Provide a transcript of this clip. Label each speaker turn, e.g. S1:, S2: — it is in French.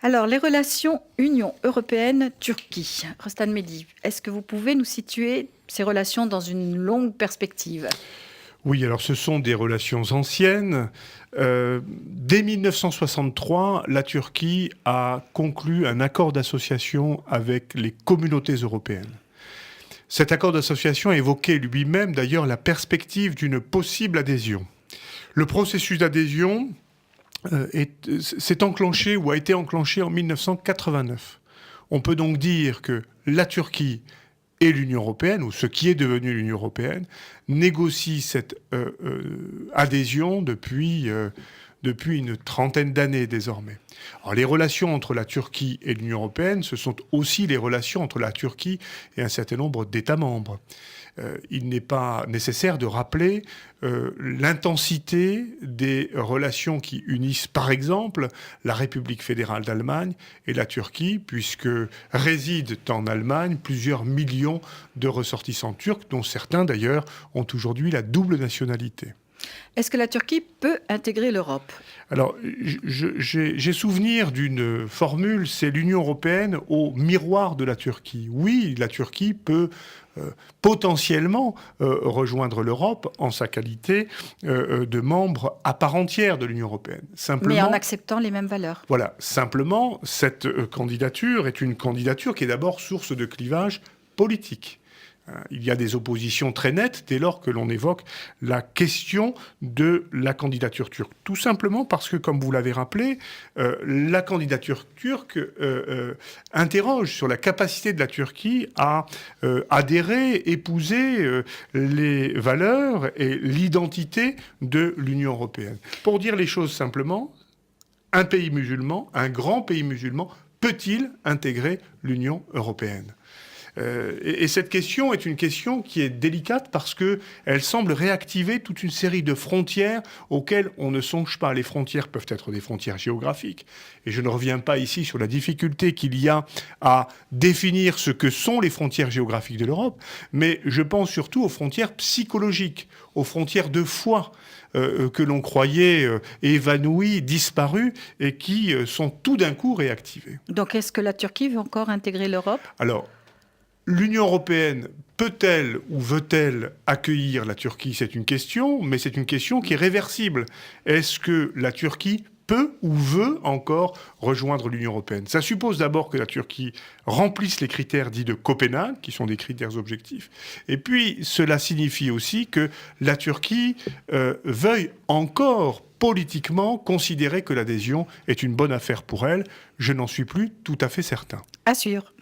S1: Alors, les relations Union européenne-Turquie. Rostan Mehdi, est-ce que vous pouvez nous situer ces relations dans une longue perspective?
S2: Oui, alors ce sont des relations anciennes. Dès 1963, la Turquie a conclu un accord d'association avec les communautés européennes. Cet accord d'association évoquait lui-même d'ailleurs la perspective d'une possible adhésion. Le processus d'adhésion s'est enclenché ou a été enclenché en 1989. On peut donc dire que la Turquie et l'Union européenne, ou ce qui est devenu l'Union européenne, négocient cette adhésion depuis une trentaine d'années désormais. Alors, les relations entre la Turquie et l'Union européenne, ce sont aussi les relations entre la Turquie et un certain nombre d'États membres. Il n'est pas nécessaire de rappeler l'intensité des relations qui unissent, par exemple, la République fédérale d'Allemagne et la Turquie, puisque résident en Allemagne plusieurs millions de ressortissants turcs, dont certains d'ailleurs ont aujourd'hui la double nationalité.
S1: Est-ce que la Turquie peut intégrer l'Europe?
S2: Alors, j'ai souvenir d'une formule, c'est l'Union européenne au miroir de la Turquie. Oui, la Turquie peut potentiellement rejoindre l'Europe en sa qualité de membre à part entière de l'Union européenne.
S1: Mais en acceptant les mêmes valeurs.
S2: Voilà, simplement, cette candidature est une candidature qui est d'abord source de clivage politique. Il y a des oppositions très nettes dès lors que l'on évoque la question de la candidature turque. Tout simplement parce que, comme vous l'avez rappelé, la candidature turque interroge sur la capacité de la Turquie à adhérer, épouser les valeurs et l'identité de l'Union européenne. Pour dire les choses simplement, un pays musulman, un grand pays musulman, peut-il intégrer l'Union européenne ? Et cette question est une question qui est délicate parce qu'elle semble réactiver toute une série de frontières auxquelles on ne songe pas. Les frontières peuvent être des frontières géographiques. Et je ne reviens pas ici sur la difficulté qu'il y a à définir ce que sont les frontières géographiques de l'Europe, mais je pense surtout aux frontières psychologiques, aux frontières de foi que l'on croyait évanouies, disparues, et qui sont tout d'un coup réactivées.
S1: Donc est-ce que la Turquie veut encore intégrer l'Europe ?
S2: Alors, l'Union européenne peut-elle ou veut-elle accueillir la Turquie ? C'est une question, mais c'est une question qui est réversible. Est-ce que la Turquie peut ou veut encore rejoindre l'Union européenne ? Ça suppose d'abord que la Turquie remplisse les critères dits de Copenhague, qui sont des critères objectifs. Et puis, cela signifie aussi que la Turquie veuille encore politiquement considérer que l'adhésion est une bonne affaire pour elle. Je n'en suis plus tout à fait certain.
S1: Assure.